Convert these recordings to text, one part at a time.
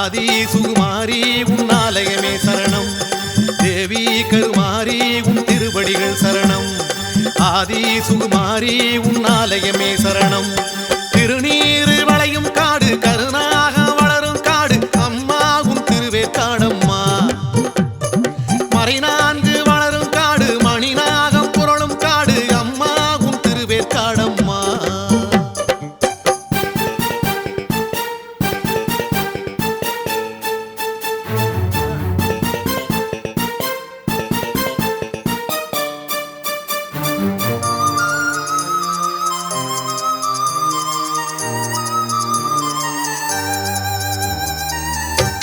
ஆதி சுகுமாரி உன் ஆலயமே சரணம். தேவி கருமாரி உன் திருவடிகள் சரணம். ஆதி சுகுமாரி உன் ஆலயமே சரணம். திருநீரு வளையும் காடு கருணாக வளரும் காடு அம்மா உன் திருவேற்காடம்மா. மறைநான்கு வளரும் காடு மணிநாகம் புரளும் காடு அம்மா உன் திருவேற்காடம்மா.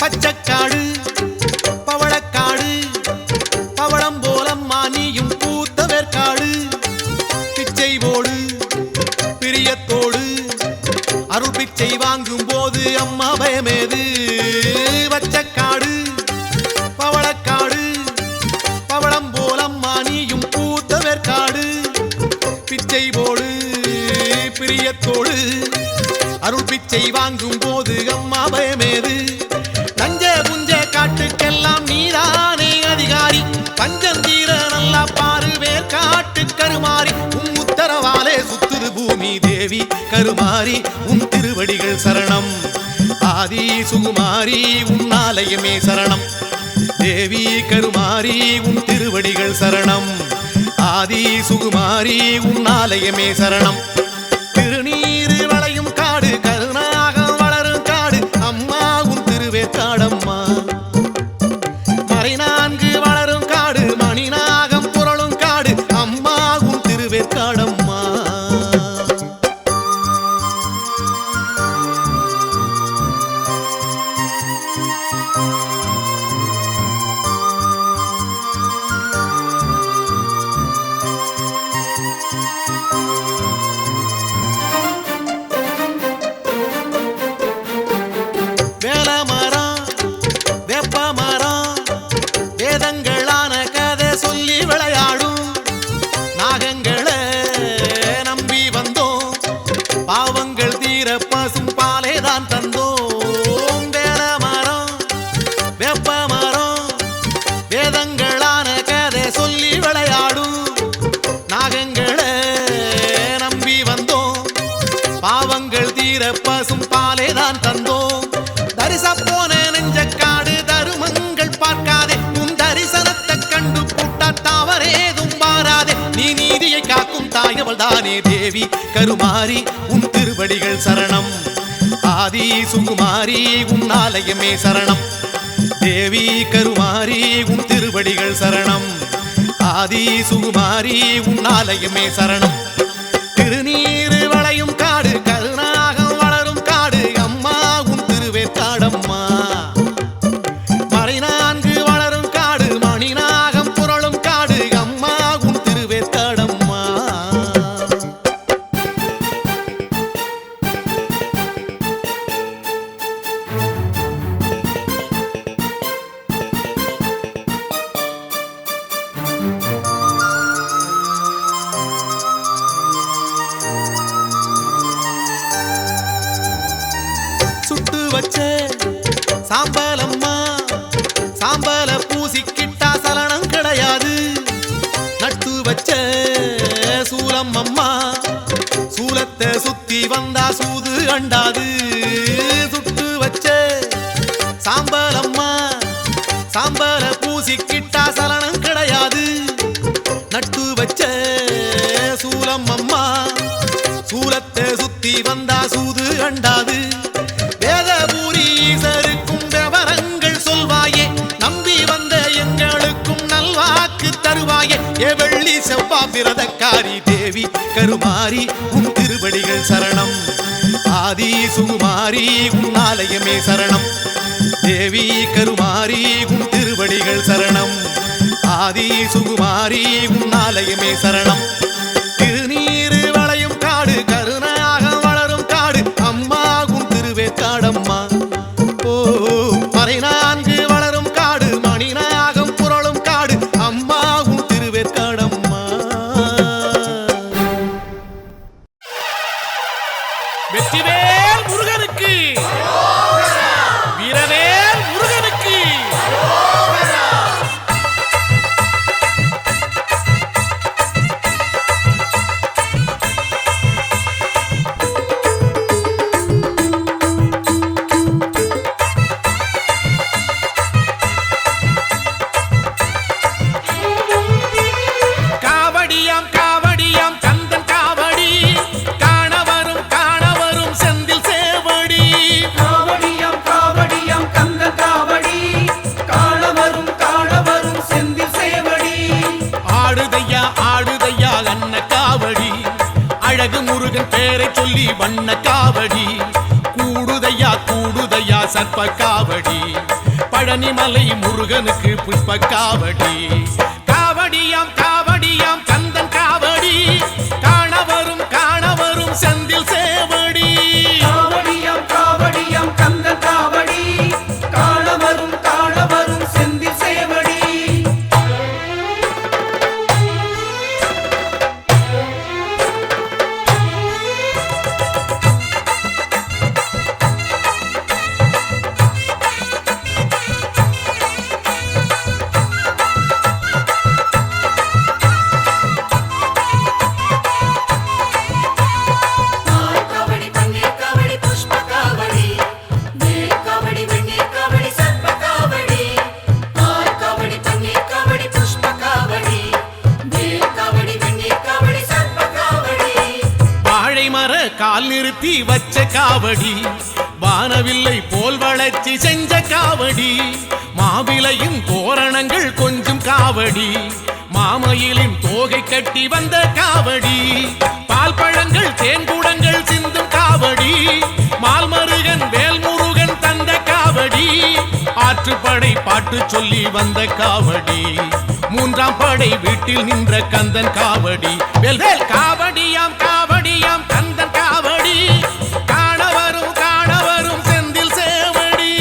பச்சக்காடு பவளக்காடு பவளம் போலம்மா நீயும் பூத்த வேற்காடு. பிச்சை போடு பிரியத்தோடு அருள் பிச்சை வாங்கும் போது அம்மா பயமேது. பச்சக்காடு பவளக்காடு பவளம் போலம்மா நீயும் பூத்த வேற்காடு. பிச்சை போடு பிரியத்தோடு அருள் பிச்சை வாங்கும் போது அம்மா பயமேது. நஞ்ச புஞ்ச காட்டுக்கெல்லாம் நீதானே அதிகாரி. பஞ்சந்தீர நல்லா பாரு வேற்காட்டு கருமாரி. உன் உத்தரவாலே சுத்துது பூமி தேவி கருமாரி உன் திருவடிகள் சரணம். ஆதி சுகுமாரி உன் ஆலயமே சரணம். தேவி கருமாரி உன் திருவடிகள் சரணம். ஆதி சுகுமாரி உன் ஆலயமே சரணம். திருநீரு வளையும் காடு கருணாக வளரும் காடு அம்மா உன் திருவேற்காடம்மா. மறைநான்கு வளரும் காடு மணிநாகம் புரளும் காடு அம்மா உன் திருவேற்காடம்மா. வேலமரம் வேப்பமரம் வேதங்களான கதை சொல்லி விளையாடும் நாகங்களை நம்பி வந்தோம். பாவங்கள் தீர பசும் பாலே தான் தந்தோம். வேலமரம் வேப்பமரம் வேதங்களான கதை சொல்லி விளையாடும் நாகங்களை நம்பி வந்தோம். பாவங்கள் தீர பசும் பாலே தான் தந்தோம். தரிசப்போன நெஞ்சக்காடு தருமங்கள் பார்க்காதே. உன் தரிசனத்தை கண்டு புட்டா தவறேதும் மாறாதே. நீ நீதியை காக்கும் தாயவள் தானே தேவி கருமாரி உன் திருவடிகள் சரணம். ஆதி சுகுமாரி உன் ஆலயமே சரணம். தேவி கருமாரி உன் திருவடிகள் சரணம். ஆதி சுகுமாரி உன் ஆலயமே சரணம். திருநீரு வளையும் காடு கருணாகம் வளரும் காடு அம்மா உன் திருவேற்காடம்மா. மறைநான்கு வளரும் காடு மணிநாகம் புரளும் காடு அம்மா உன் திருவேற்காடம்மா. சுட்டு வச்ச சாம்பலம்மா சாம்பல பூசிக்கிட்டா சலனம் கிடையாது. நட்டு வச்ச சூலம் அம்மா சூலத்தை சுத்தி வந்தா சூது அண்டாது. சுட்டு வச்ச சாம்பலம்மா சாம்பல பூசிக்கிட்டா சலனம் கிடையாது. நட்டு வச்ச சூலம் அம்மா சூலத்தை சுத்தி வந்தா சூது அண்டாது. வேதபூரி ஈசருக்கும் விவரங்கள் சொல்வாயே. நம்பி வந்த எங்களுக்கும் நல்வாக்கு தருவாயே. வெள்ளி செவ்வா பிரதக்காரி தேவி கருமாரி உன் திருவடிகள் சரணம். ஆதி சுகுமாரி உன் ஆலயமே சரணம். தேவி கருமாரி உன் திருவடிகள் சரணம். ஆதி சுகுமாரி உன் ஆலயமே சரணம். திருநீரு வளையும் காடு கருணாக வளரும் காடு அம்மா உன் திருவேற்காடம்மா. ஓ மறைநான்கு வளரும் காடு மணிநாகம் புரளும் காடு அம்மா உன் திருவேற்காடம்மா. வெற்றிவேல் முருகனுக்கு வீரவேல் சொல்லி வண்ண காவடி கூடுதையா கூடுதையா சர்ப்ப காவடி பழனிமலை முருகனுக்கு புஷ்ப காவடி காவடியாம் காவடியாம் கந்தன் காவடி காணவரும் செந்தில் சேவடி காவடியாம் காவடியாம் கந்தன் காவடி காணவரும் செந்தில் சேவடி கால் நிறுத்தி வச்ச காவடி வானவில்லை போல் வளர்ச்சி செஞ்ச காவடி மாவிலையும் தோரணங்கள் கொஞ்சம் காவடி மாமயிலின் தோகை கட்டி வந்த காவடி பால் பழங்கள் தேன்கூடங்கள் சிந்தும் காவடி மால்மருகன் வேல்முருகன் தந்த காவடி ஆற்றுப்படை பாட்டு சொல்லி வந்த காவடி மூன்றாம் படை வீட்டில் நின்ற கந்தன் காவடி வேல் வேல் காவடியாம் காவடியாம் கந்தன் காவடி காணவரும் செந்தில் சேவடி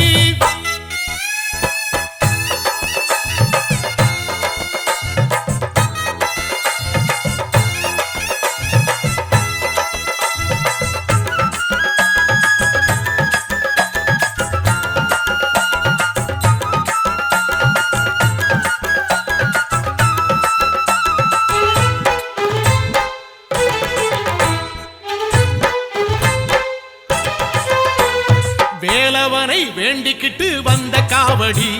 வேலவனை வேண்டிக்கிட்டு வந்த காவடி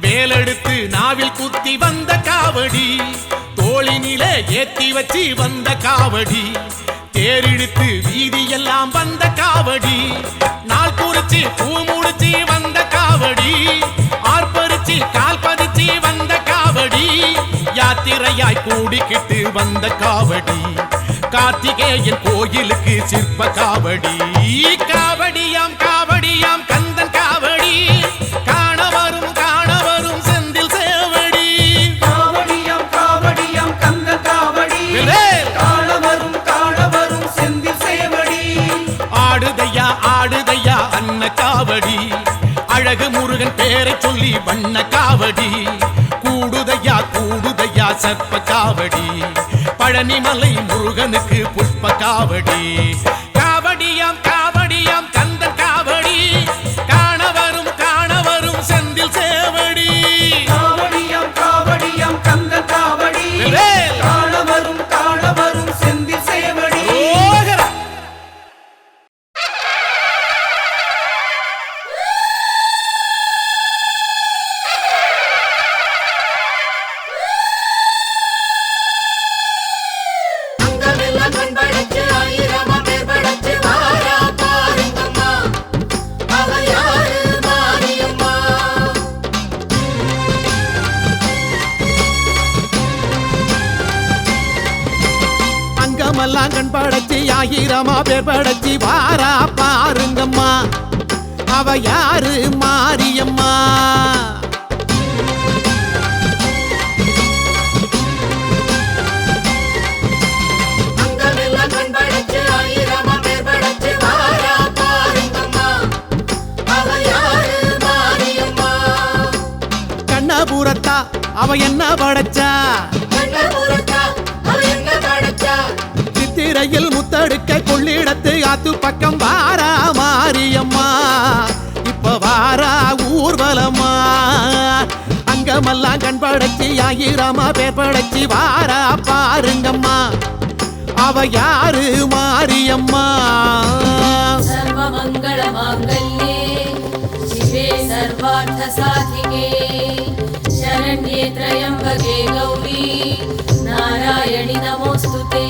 வேலெடுத்து நாவில் குத்தி வந்த காவடி தோளினில ஏத்தி வச்சு வந்த காவடி தேரிழுத்து வீதியெல்லாம் வந்த காவடி நாள் குறிச்சி பூ முடிச்சு வந்த காவடி ஆர்ப்பரிச்சு கால் பதிச்சு வந்த காவடி யாத்திரையாய் கூடிக்கிட்டு வந்த காவடி கார்த்திகேயன் கோயிலுக்கு சிற்ப காவடி காவடியாம் காவடியாம் கந்தன் காவடி காணவரும் செந்தில் சேவடி காவடியாம் காவடியாம் கந்தன் காவடி காணவரும் செந்தில் சேவடி ஆடுதையா அன்ன காவடி அழகு முருகன் பேரை சொல்லி வண்ண காவடி கூடுதையா சர்ப்ப காவடி பழனிமலை முருகனுக்கு புஷ்ப காவடி காவடியாம் காவடியாம் கந்தன் காவடி காணவரும் செந்தில் சேவடி காவடியாம் காவடியாம் கந்தன் காவடி காணவரும் செந்தில் சேவடி அங்கமெல்லாம் கண் படைச்சி ஆயிரமா பேர் படைச்சி வாரா பாருங்கம்மா அவ யாரு மாரியம்மா கண்ணபுரத்தா அவ என்ன படைச்சா சித்திரையில் முத்தடுக்க கொள்ளிடத்து ஆத்து பக்கம் வாரா மாரியம்மா இப்ப வாரா ஊர்வலமா அங்கமெல்லாம் கண் படைச்சி ஆயிரமா பேர் படைச்சி வாரா பாருங்கம்மா அவ யாரு மாரியம்மா சர்வமங்கள மாங்கல்யே சிவே சர்வார்த்த சாதிகே சரண்யே த்ரயம்பகே கௌரி நாராயணி நமோஸ்துதே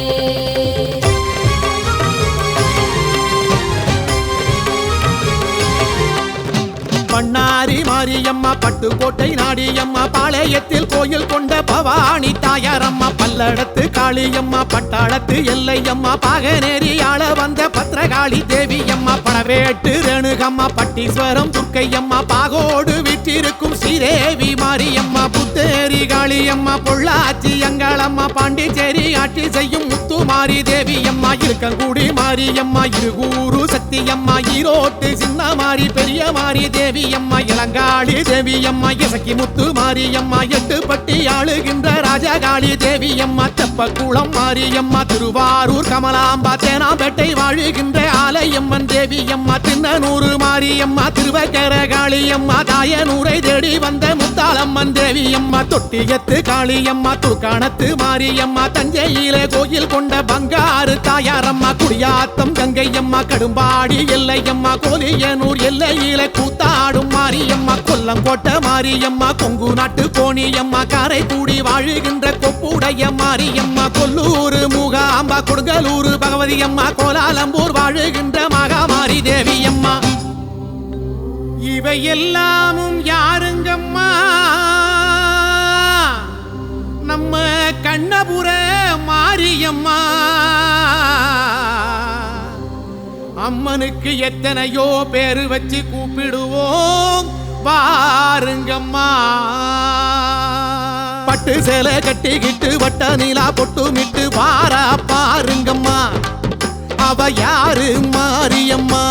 பண்ணாரி மாரியம்மா பட்டுக்கோட்டை நாடியம்மா பாளையத்தில் கோயில் கொண்ட பவானி தாயாரம்மா பல்லடத்து காளியம்மா பட்டாளத்து எல்லையம்மா பாகனேரி ஆள வந்த பத்ரகாளி தேவியம்மா படவேட்டு ரேணுகம்மா பட்டீஸ்வரம் துர்க்கையம்மா பாகோடு வீற்றிருக்கும் ஸ்ரீதேவி மாரியம்மா புத்தேரி காளியம்மா பொள்ளாச்சி அங்காளம்மா பாண்டிச்சேரி ஆட்சி செய்யும் முத்துமாரி தேவியம்மா இருக்கங்குடி மாரியம்மா இருகூரு சக்தியம்மா ஈரோட்டு சின்ன மாரி பெரிய மாரி தேவியம்மா இளங்காளி தேவியம்மா இசக்கி முத்து மாரியம்மா எட்டுப்பட்டி ஆளுகின்ற ராஜகாளி தேவியம்மா தெப்பக்குளம் மாரியம்மா திருவாரூர் கமலாம்பா தேனாம்பேட்டை வாழுகின்ற ஆலயம்மன் தேவியம்மா தின்னனூர் மாரியம்மா திருவக்கர காளியம்மா தாயனூரை தேடி வந்த முத்தாளம்மன் தேவியம்மா தொட்டியத்து காளியம்மா தூக்காணத்து மாரியம்மா தஞ்சையில கோயில் கொண்ட பங்காரு தாயாரம்மா குடியாத்தம் கங்கையம்மா கடும்பாடி எல்லையம்மா கோலியனூர் எல்லையில கூத்தாடும் மாரியம்மா கொல்லங்கோட்டை மாரியம்மா கொங்கு நாட்டு கோணியம்மா காரைக்குடி வாழுகின்ற கொப்புடைய மாரியம்மா கொல்லூர் மூகாம்பா கொடுங்கலூர் பகவதியம்மா கோலாலம்பூர் வாழுகின்ற மகாமாரி தேவியம்மா இவை எல்லாமும் யாருங்கம்மா நம்ம கண்ணபுர மாரியம்மா அம்மனுக்கு எத்தனையோ பேரு வச்சு கூப்பிடுவோம் பாருங்கம்மா பட்டு சேலை கட்டிக்கிட்டு வட்ட நீலா பொட்டுமிட்டு வாரா பாருங்கம்மா அவ யாரு மாரியம்மா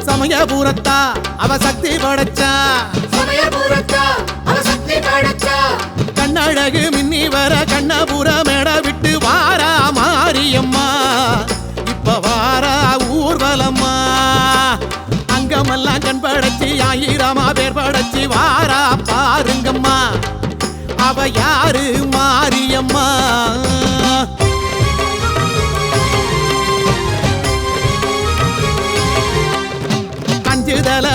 சமயபுரத்தா அவ சக்தி படைச்சா கண்ணழகு மின்னி வர கண்ணபுர மேட விட்டு வாரா மாரியம்மா இப்ப வாரா ஊர்வலம்மா அங்கமெல்லாம் கண் படைச்சி ஆயிரமா பேர் படைச்சி வாரா பாருங்கம்மா அவ யாரு மாரியம்மா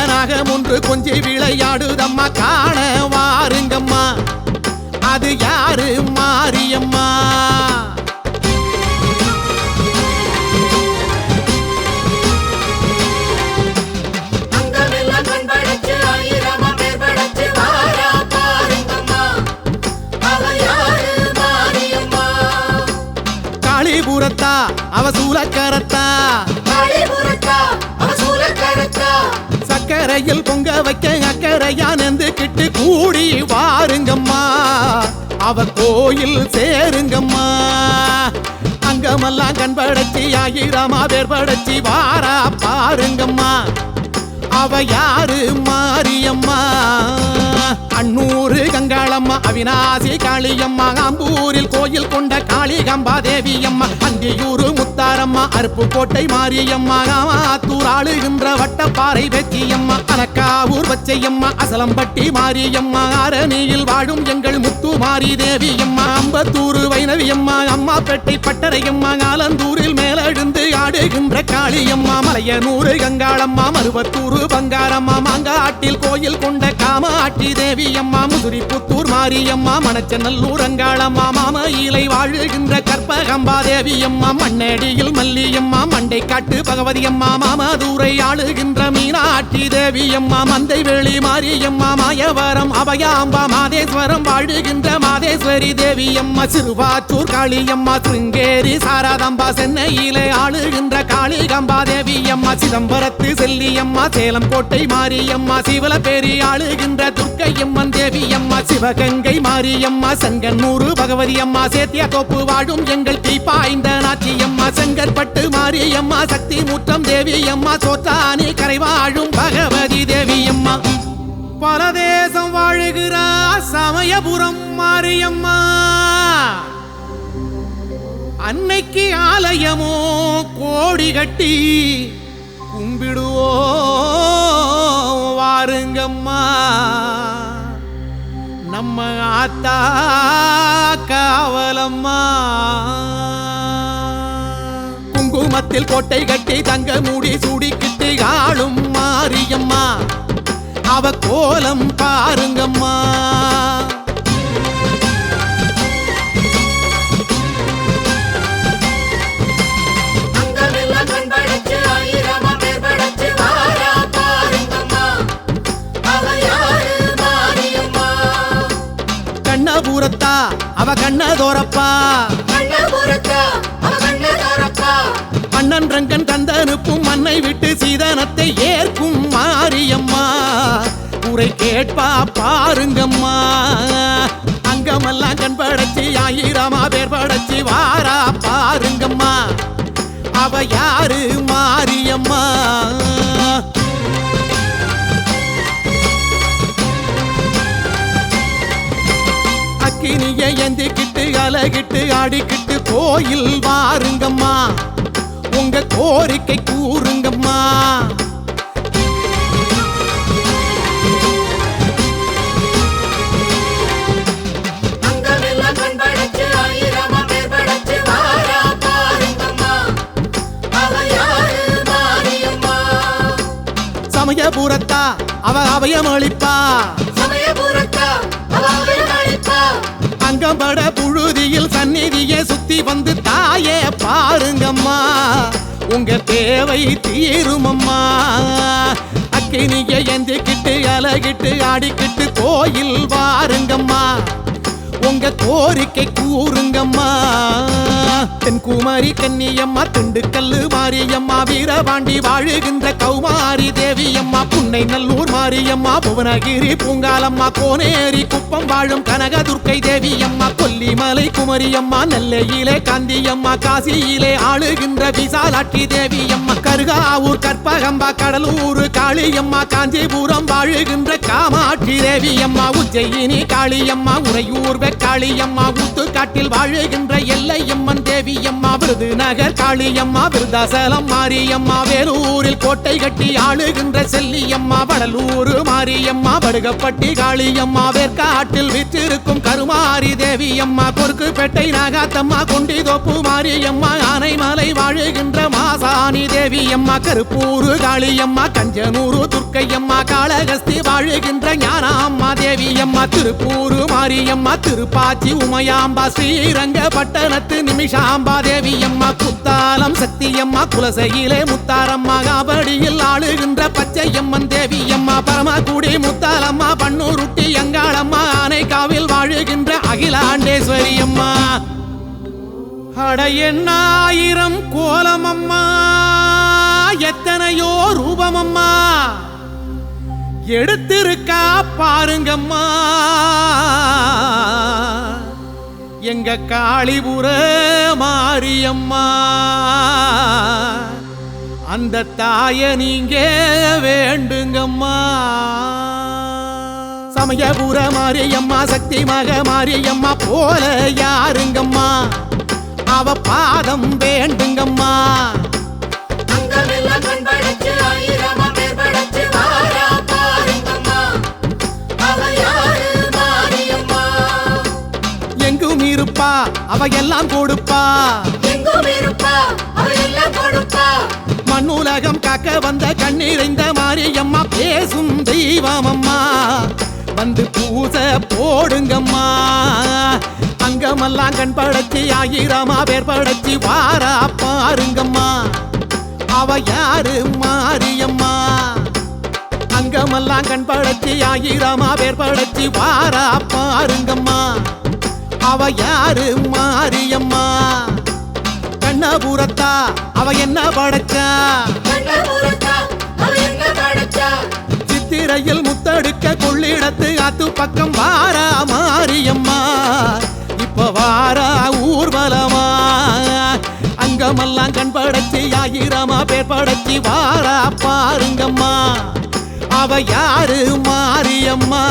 நாகம் ஒன்று கொஞ்சி விளையாடுதம்மா காண வாருங்கம்மா அது யாரு மாரியம்மா காளிபுரத்தா அவ சூலக்கரத்தா சக்கரையில் பொங்க வைக்க அக்கறையா நெந்துக்கிட்டு கூடி வாருங்கம்மா அவ கோயில் சேருங்கம்மா அங்கமெல்லாம் கண் படைச்சி ஆயிரமா பேர் படைச்சி வாரா பாருங்கம்மா அவ யாரு மாரியம்மா அன்னூரு கங்காளம்மா அவிநாசி காளியம்மா ஆம்பூரில் கோயில் கொண்ட காளிகம்பா தேவியம்மா அந்தியூரு முத்தாரம்மா அருப்புக்கோட்டை மாரியம்மா ஆத்தூர் ஆளுகின்ற வட்டப்பாறை வெற்றியம்மா அனக்காவூர் பச்சையம்மா அசலம்பட்டி மாரியம்மா ஆரணியில் வாழும் எங்கள் முத்து மாரி தேவியம்மா அம்பத்தூர் வைணவியம்மா அம்மாப்பேட்டை பட்டரையம்மா ஆலந்தூரில் மேலெழுந்து ஆடுகின்ற காளியம்மா மலையனூரு கங்காளம்மா மருவத்தூர் பங்காரம்மா மாங்காட்டில் கோயில் கொண்ட காமாட்சி தேவியம்மா முதுரிப்புத்தூர் மாரியம்மா மணச்சநல்லூர் அங்காளம்மா மாமையிலை வாழுகின்ற கற்பகம்பா தேவியம்மா மண்ணடியில் மல்லியம்மா மண்டை காட்டு பகவதியம்மா மாமதுரை ஆளுகின்ற மீனாட்சி தேவியம்மா மந்தைவேளி மாரியம்மா மாயவரம் அபயாம்பா மாதேஸ்வரம் வாழுகின்ற மாதேஸ்வரி தேவியம்மா சிறுவாச்சூர் காளியம்மா சிருங்கேரி சாரதாம்பா சென்னையிலே ஆளுகின்ற காளிகம்பா தேவியம்மா சிதம்பரத்து செல்லியம்மா சேலம் கோட்டை மாரியம்மா சிவலப்பேரி ஆளுகின்ற துர்க்கையம்மன் தேவியம்மா சிவகங்கை மாரியம்மா செங்கன்னூரு பகவதியம்மா சேத்தியத்தோப்பு வாழும் எங்கள் தீப்பாய்ந்த நாச்சியம்மா செங்கற்பட்டு மாரியம்மா சக்தி முற்றம் தேவியம்மா சோத்தானி கரை வாழும் பகவதி தேவியம்மா பரதேசம் வாழுகிறா சமயபுரம் மாரியம்மா அன்னைக்கு ஆலயமோ கோடி கட்டி கும்பிடுவோ வாருங்கம்மா நம்ம ஆத்தா காவலம்மா குங்குமத்தில் கோட்டை கட்டி தங்க மூடி சூடிக்கிட்டு ஆளும் மாரியம்மா அவ கோலம் பாருங்கம்மா. கண்ணபுரத்தா அவ கண்ணதோரப்பா, மன்னன் ரங்கன் தந்தனுப்பும் மண்ணை விட்டு சீதனத்தை ஏற்கும் மாரியம்மா. உரை கேட்பா பாருங்கம்மா. அங்கமெல்லாம் கண் படைச்சி ஆயிரமா பேர் படைச்சி வாரா பாருங்கம்மா. அவ யாரு மாரியம்மா. அக்கினியை எந்திக்கிட்டு அலகிட்டு ஆடிக்கிட்டு கோயில் வாருங்கம்மா. உங்க கோரிக்கை கூறுங்கம்மா. சமயபுரத்தா அவ அபயமளிப்பா, அங்கம்பட புழுதியில் சந்நிதியை சுத்தி வந்து தாயே பாருங்கம்மா. உங்க தேவை தீருமம்மா. அக்கினியை எந்திக்கிட்டு அலகிட்டு ஆடிக்கிட்டு கோயில் வாருங்கம்மா. உங்க கோரிக்கை கூறுங்கம்மா. தென்குமாரி கன்னியம்மா, திண்டுக்கல்லு மாரியம்மா, வீரபாண்டி வாழுகின்ற கௌமாரி தேவியம்மா, புன்னை நல்லூர் மாரியம்மா, புவனகிரி பூங்காலம்மா, கோனேரி குப்பம் வாழும் கனகதுர்க்கை தேவியம்மா, கொல்லிமலை குமரியம்மா, நெல்லையிலே காந்தியம்மா, காசியிலே ஆளுகின்ற விசாலாட்சி தேவியம்மா, கருகாவூர் கற்பகம்பா, கடலூர் காளியம்மா, காஞ்சிபுரம் வாழுகின்ற காமாட்சி தேவியம்மா, உஜ்ஜயினி காளியம்மா, உறையூர் காளியம்மா, ஊத்துக்காட்டில் வாழுகின்ற எல்லையம்மன் தேவியம்மா, விருதுநகர் காளியம்மா, விருதாசலம் மாரியம்மா, வேலூரில் கோட்டை கட்டி ஆளுகின்ற செல்லியம்மா, வடலூர் மாரியம்மா, படுகப்பட்டி காளியம்மா, வேற்காட்டில் விற்றிருக்கும் கருமாரி தேவியம்மா, கொருக்குப்பேட்டை நாகாத்தம்மா, கொண்டிதோப்பு மாரியம்மா, ஆனைமலை வாழுகின்ற மாசாணி தேவியம்மா, கருப்பூர் காளியம்மா, கஞ்சனூர் துர்க்கையம்மா, காளகஸ்தி வாழுகின்ற ஞானாம்மா தேவியம்மா, திருப்பூர் மாரியம்மா, திருப்பாச்சி உமையாம்பா, ஸ்ரீரங்கப்பட்டணத்து நிமிஷாம்பா தேவியம்மா, குத்தாலம் சத்தியம்மா, குலசையிலே முத்தாரம்மா, காபடியில் ஆளுகின்ற பச்சையம்மன் தேவியம்மா, பரமக்குடி முத்தாலம்மா, பன்னூருட்டி அங்காளம்மா, ஆனைக்காவில் வாழுகின்ற அகிலாண்டேஸ்வரி அம்மா. அட எண்ணாயிரம் கோலமம்மா, எத்தனையோ ரூபமம்மா, எடுத்திருக்கா பாருங்கம்மா. எங்க காளிபுர மாரியம்மா, அந்த தாய நீங்க வேண்டுங்கம்மா. சமயபுர மாரியம்மா, சக்தி மக மாரியம்மா போல யாருங்கம்மா. அவ பாதம் வேண்டுங்கம்மா. எங்கும் இருப்பா அவ எல்லாம் கொடுப்பா, மண்ணுலகம் காக்க வந்த கண்ணீரைந்த மாரியம்மா, பேசும் தெய்வமம்மா, வந்து பூசை போடுங்கம்மா. அங்கமெல்லாம் கண் படைச்சி ஆயிரமா பேர் படைச்சி வாரா பாருங்கம்மா. அவ யாரு மாரியம்மா. அங்கமெல்லாம் கண் படைச்சி ஆயிரமா பேர் படைச்சி வாரா பாருங்கம்மா. அவ யாரு மாரியம்மா. கண்ணபுரத்தா அவ என்ன படைச்சா, சித்திரையில் முத்தடுக்க கொள்ளிடத்து ஆத்து பக்கம் வாரா மாரியம்மா. இப்ப வாரா ஊர்வலமா. அங்கமெல்லாம் கண் படைச்சி ஆயிரமா பேர் படைச்சி வாரா பாருங்கம்மா. அவ யாரு மாரியம்மா.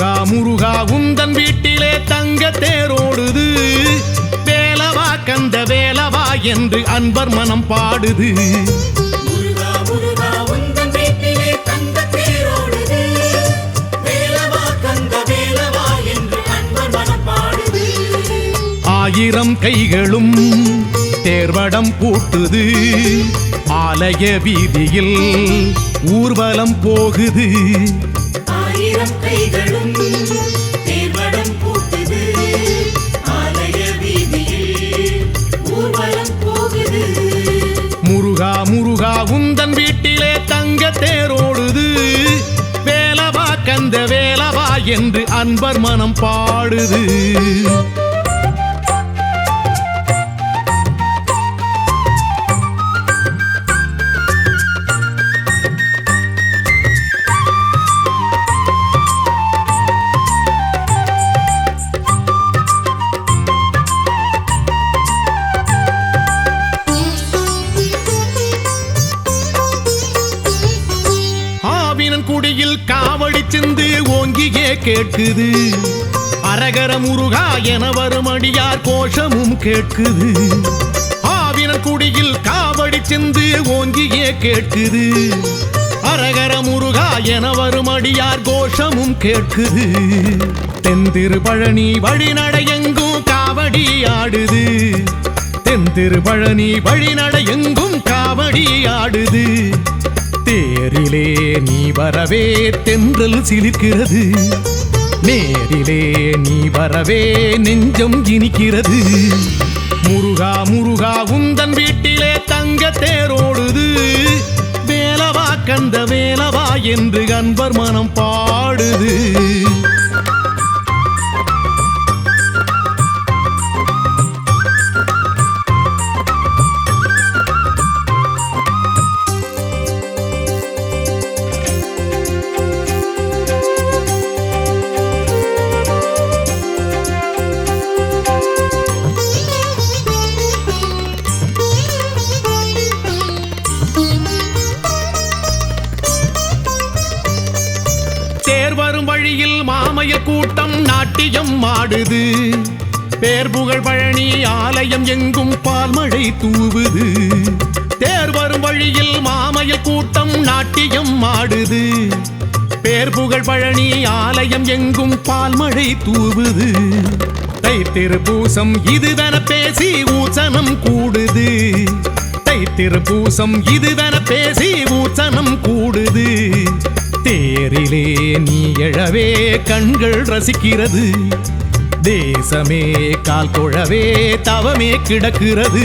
முருகா முருகா உந்தன் வீட்டிலே தங்க தேரோடுது, வேலவா கந்த வேலவா என்று அன்பர் மனம் பாடுது. முருகா முருகா உந்தன் வீட்டிலே தங்க தேரோடுது, வேலவா கந்த வேலவா என்று அன்பர் மனம் பாடுது. ஆயிரம் கைகளும் தேர்வடம் பூட்டுது, ஆலய வீதியில் ஊர்வலம் போகுது. ஆயிரம் கைகளும் தேர்வடம் பூட்டுது, ஆலய வீதியில் ஊர்வலம் போகுது. முருகா முருகா உந்தன் வீட்டிலே தங்க தேரோடுது, வேலவா கந்த வேலவா என்று அன்பர் மனம் பாடுது. குடியில் காவடி சிந்து ஓங்கியே கேட்குது, அரகர முருகா என வரும் அடியார் கோஷமும் கேட்குது. ஆவினன் குடியில் காவடி சிந்து ஓங்கியே கேட்குது, அரகர முருகா என வரும் அடியார் கோஷமும் கேட்குது. தென்திரு பழனி வழிநடையெங்கும் காவடி ஆடுது, தென்திரு பழனி வழிநடையெங்கும் காவடி ஆடுது. தேரிலே நீ வரவே தென்றல் சிலிர்க்கிறது, நேரிலே நீ வரவே நெஞ்சம் இனிக்கிறது. முருகா முருகா உந்தன் வீட்டிலே தங்க தேரோடுது, வேலவா கந்த வேலவா என்று அன்பர் மனம் பாடுது. வரும் வழியில் மாமயல் கூட்டம் நாட்டியம் ஆடுது, பேர் புகழ் பழனி ஆலயம் எங்கும் பால்மழை தூவுது. தேர் வரும் வழியில் மாமயல் கூட்டம் நாட்டியம் ஆடுது, பேர் புகழ் பழனி ஆலயம் எங்கும் பால்மழை தூவுது. தைத்திரு பூசம் இதுவென பேசி ஊசனம் கூடுது, தைத்திரு பூசம் இதுவென பேசி ஊசனம் கூடுது. தேரிலே நீ எழவே கண்கள் ரசிக்கிறது, தேசமே கால் தொழவே தவமே கிடக்கிறது.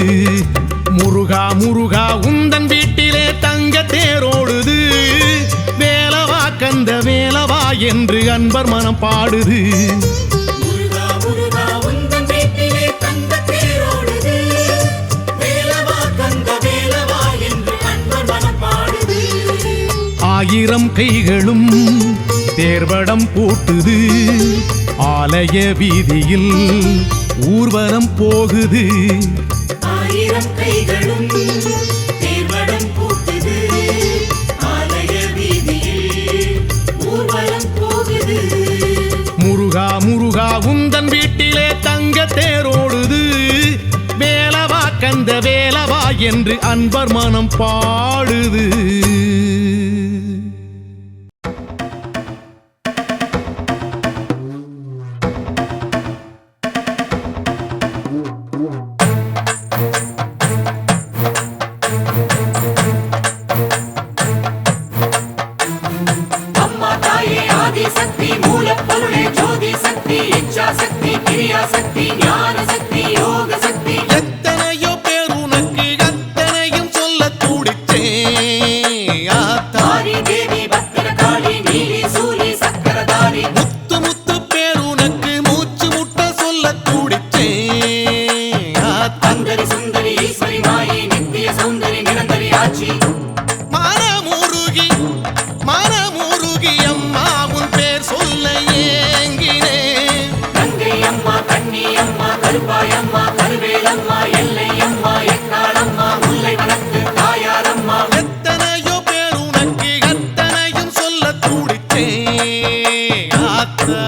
முருகா முருகா உந்தன் வீட்டிலே தங்க தேரோடுது, வேலவா கந்த வேலவா என்று அன்பர் மனம் பாடுது. முருகா முருகா உந்தன் வீட்டிலே தங்க தேரோடுது, வேலவா கந்த வேலவா என்று அன்பர் மனம் பாடுது. ஆயிரம் கைகளும் தேர்வடம் பூட்டுது, ஆலய வீதியில் ஊர்வலம் போகுது. ஆயிரம் கைகளும் தேர்வடம் பூட்டுது, ஆலய வீதியில் ஊர்வலம் போகுது. முருகா முருகா உந்தன் வீட்டிலே தங்க தேரோடுது, வேலவா கந்த வேலவா என்று அன்பர் மனம் பாடுது. சக்தி மூலப்பொருளே ஜோதி சக்தி இச்சா சக்தி கிரியா சக்தி ஞான சக்தி யோக சக்தி. எத்தனையோ பேர் உனக்கு அத்தனையும் சொல்ல துடிச்சேன் ஆத்தாரி தேவி பத்திரகாளி நீலி சூலி சக்கரதாரி. முத்து முத்து பேர் உனக்கு மூச்சு முட்ட சொல்ல துடிச்சேன் அந்தரி சுந்தரி ஈஸ்வரி மாயி நித்திய சௌந்தரி நிரந்தரி ஆட்சி. மனமுருகி அம்மா உன் பேர் சொல்ல ஏங்கினேன். கங்கை அம்மா கண்ணி அம்மா கருப்பாய் அம்மா கருவேலம்மா எல்லை அம்மா எக்காளம்மா முல்லை வனத்து தாயாரம்மா. எத்தனையோ பேர் உனக்கு அத்தனையும் சொல்ல துடிச்சேன் ஆத்தா.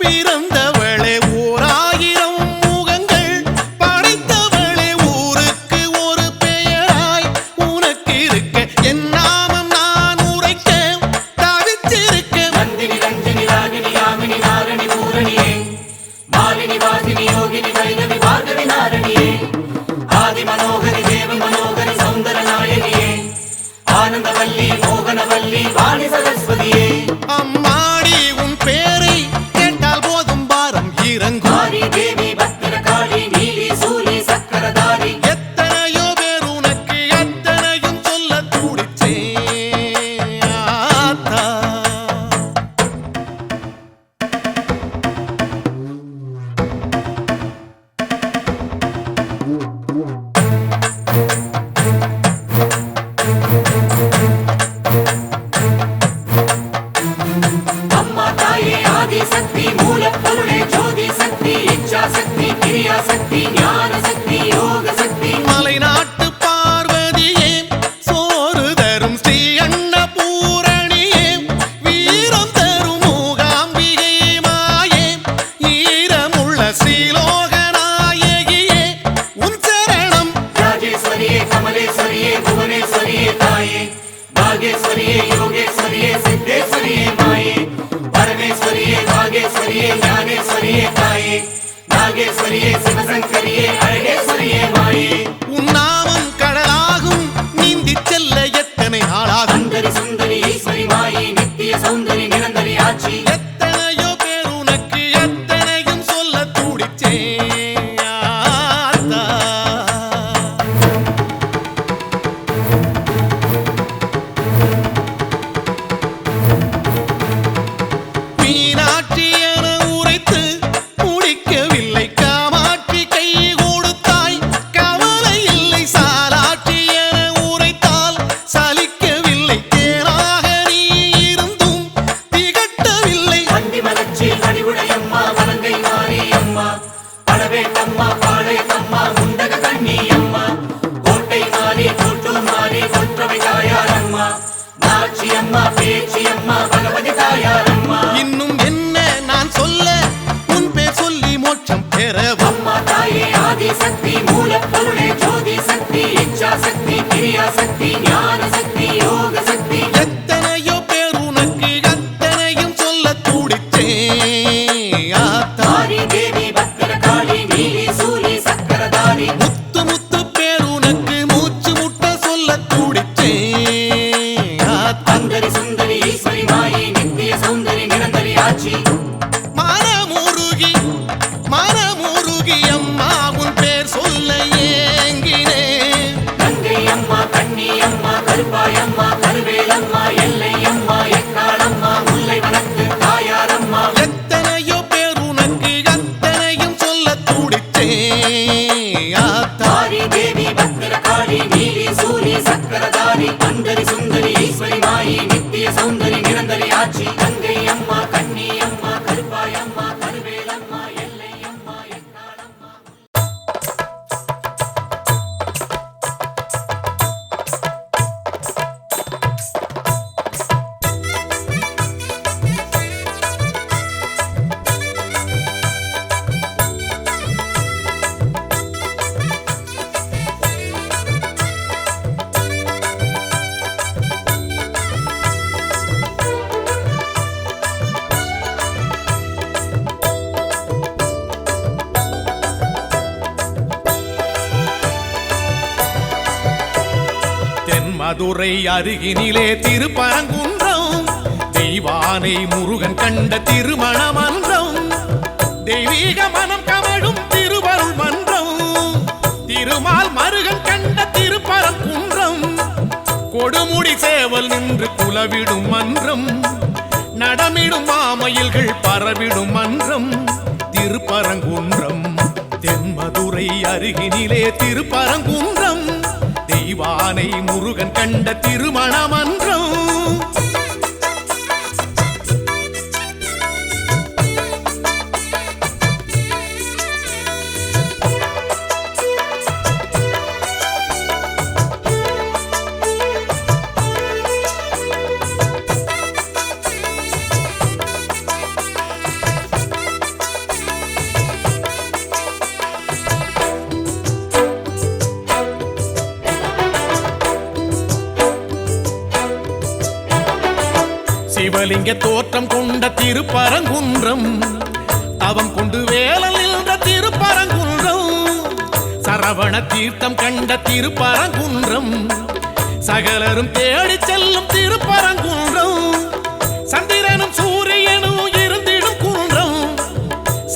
பிறந்தவளே ஓராயிரம் முகங்கள் படைத்தவளே ஊருக்கு ஒரு பெயராய் உனக்கு இருக்க என் நாமம் நான் உரைக்க தவிச்சிருக்க நந்தினி ரஞ்சினி ராகினி யாமினி நாரணி பூரணியே மாலினி வாசினி யோகினி வைணவி பார்கவி நாரணியே ஆதி மனோகரி தேவி மனோகரி சௌந்தர நாயகியே ஆனந்தவல்லி மோகனவல்லி வாணி சரஸ்வதியே அம்மாடி உன் பேரை கேட்டால் போதும் பாரம் இறங்கும் மாரி தேவி பத்திரகாளி நீலி சூலி சக்கரதாரி எத்தனையோ பேர் உனக்கு அத்தனையும் சொல்ல துடிச்சே ஆத்தா அம்மா தாயே ஆதி சக்தி மூலப்பொருளே ஜோதி சக்தி இச்சா சக்தி கிரியா சக்தி ஞான சக்தி யோக சக்தி மலைநாட்டு பார்வதியே சோறு தரும் ஸ்ரீ அன்னபூரணியே வீரம் தரும் மூகாம்பிகை மாயே ஈரமுள்ள ஸ்ரீலோகநாயகியே உன் சரணம் ராஜேஸ்வரியே கமலேஸ்வரியே புவனேஸ்வரியே தாயே பாகேஸ்வரியே யோகேஸ்வரியே சித்தேஸ்வரியே மாயே பரமேஸ்வரியே பாகேஸ்வரியே ஞானேஸ்வரியே தாயே நாகேஸ்வரியே சிவசங்கரியே அழகேஸ்வரியே மாயே உன் நாமம் கடலாகும் நீந்திச் செல்ல எத்தனை நாளாகும் சுந்தரி சுந்தரி ஈஸ்வரி மாயி நித்திய சௌந்தரி நிரந்தரி ஆட்சி எத்தனையோ பேர் உனக்கு எத்தனையும் சொல்ல துடிச்சே ஆத்தா மீனாட்சி என உரைத்து முடிக்கவில்லை காமாட்சி கை கொடுத்தாய் கவலை இல்லை சாலாட்சி என உரைத்தால் சலிக்கவில்லை தேனாக நீ இருந்தும் திகட்டவில்லை வண்டி மலர்ச்சி வடிவுடையம்மா வலங்கை மாறி அம்மா படவேட்டம்மா பாளையத்தம்மா முண்டக கண்ணி அம்மா கோட்டை மாறி கூட்டூர் மாறி கொற்றவை தாயாரம்மா நாச்சி அம்மா பேச்சி அம்மா பகவதி தாயாரம்மா இன்னும் என்ன நான் சொல்ல உன் பேர் சொல்லி மோட்சம் பெறவும் அம்மா தாயே ஆதி சக்தி மூலப்பொருளே ஜோதி சக்தி இச்சா சக்தி கிரியா சக்தி ஞான சக்தி யோக சக்தி எத்தனையோ பேர் உனக்கு அத்தனையும் சொல்ல துடிச்சே ஆத்தா மாரி தேவி பத்திரகாளி நீலி சூலி சக்கரதாரி முத்து முத்து பேர் உனக்கு மூச்சு முட்ட சொல்ல துடிச்சே ஆத்தா சுந்தரி சுந்தரி ஈஸ்வரி மாயி நித்திய சௌந்தரி நிரந்தரி ஆட்சி மனமுருகி அம்மா உன் பேர் சொல்ல ஏங்கினே கங்கை அம்மா கண்ணி அம்மா கருப்பாய் அம்மா கருவேலம்மா எல்லை அம்மா எக்காளம்மா முல்லை வனத்து தாயாரம்மா எத்தனையோ பேர் உனக்கு அத்தனையும் சொல்ல துடிச்சே ஆத்தா மாரி தேவி பத்திரகாளி நீலி சூலி சக்கரதாரி சுந்தரி சுந்தரி ஈஸ்வரி மாயி நித்திய சௌந்தரி நிரந்தரி ஆட்சி கங்கை அம்மா கண்ணி அம்மா கருப்பாய் அம்மா கருவேலம்மா எல்லை அம்மா எக்காளம்மா மதுரை அருகினிலே திருப்பரங்குன்றம் தெய்வானை முருகன் கண்ட திருமண மன்றம் தெய்வீக மனம் கமழும் திருவருள் மன்றம் திருமால் மருகன் கண்ட திருப்பரங்குன்றம் கொடுமுடி சேவல் நின்று குலவிடும் மன்றம் நடமிடும் மாமயில்கள் பரவிடும் மன்றம் திருப்பரங்குன்றம் தென்மதுரை அருகினிலே திருப்பரங்குன்றம் தெய்வானை முருகன் கண்ட திருமண மன்றம் சிங்க தோற்றம் கொண்ட திருப்பரங்குன்றம், தவம் கொண்டு வேலல் நின்ற திருப்பரங்குன்றம், சரவண தீர்த்தம் கண்ட திருப்பரங்குன்றம், சகலரும் தேடி செல்லும் திருப்பரங்குன்றம், சந்திரனும் சூரியனும் இருந்திடும் குன்றம்,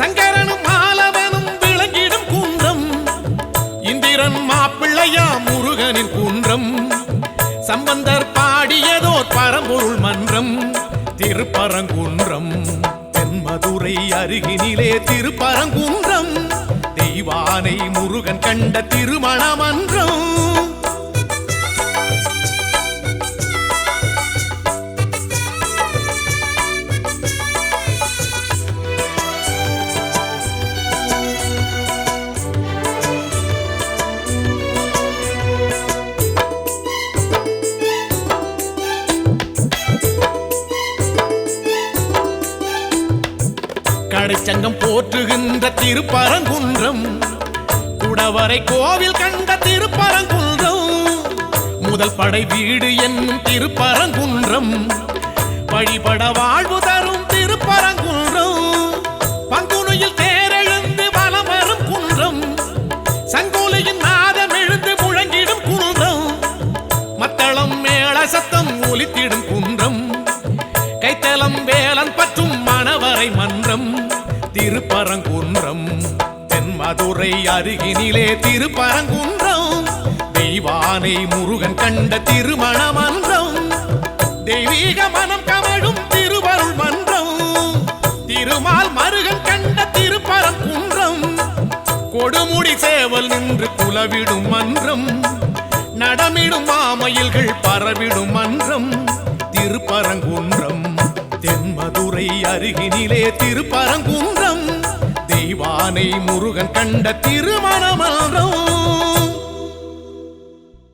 சங்கரனும் மாலவனும் விளங்கிடும் குன்றம், இந்திரன் மாப்பிள்ளையா முருகனின் குன்றம், சம்பந்தர் பாடியதோர் பரம்பொருள் மன்றம் திருப்பரங்குன்றம். தென்மதுரை அருகினிலே திருப்பரங்குன்றம், தெய்வானை முருகன் கண்ட திருமண மன்றம். கடைச்சங்கம் போற்றுகின்ற திருப்பரங்குன்றம், குடவரை கோவில் கண்ட திருப்பரங்குன்றம், முதல் படை வீடு என்னும் திருப்பரங்குன்றம், வழிபட வாழ்வு தரும் திருப்பரங்குன்றம், பங்குனியில் தேரெழுந்து வலம் வரும் குன்றம், சங்கோலியின் நாதம் எழுந்து முழங்கிடும் குன்றம், மத்தளம் மேள சத்தம் ஒலித்திடும் குன்றம், கைத்தலம் வேலன் பற்றும் மணவரை மன்றம் திருப்பரங்குன்றம். தென்மதுரை அருகினிலே திருப்பரங்குன்றம், தெய்வானை முருகன் கண்ட திருமண மன்றம், தெய்வீக மனம் கமழும் திருவருள் மன்றம், திருமால் மருகன் கண்ட திருப்பரங்குன்றம், கொடுமுடி சேவல் நின்று குலவிடும் மன்றம், நடமிடும் மாமயில்கள் பரவிடும் மன்றம் திருப்பரங்குன்றம். தென்மதுரை அருகினிலே திருப்பரங்குன்றம், தெய்வானை முருகன் கண்ட திருமண மன்றம்.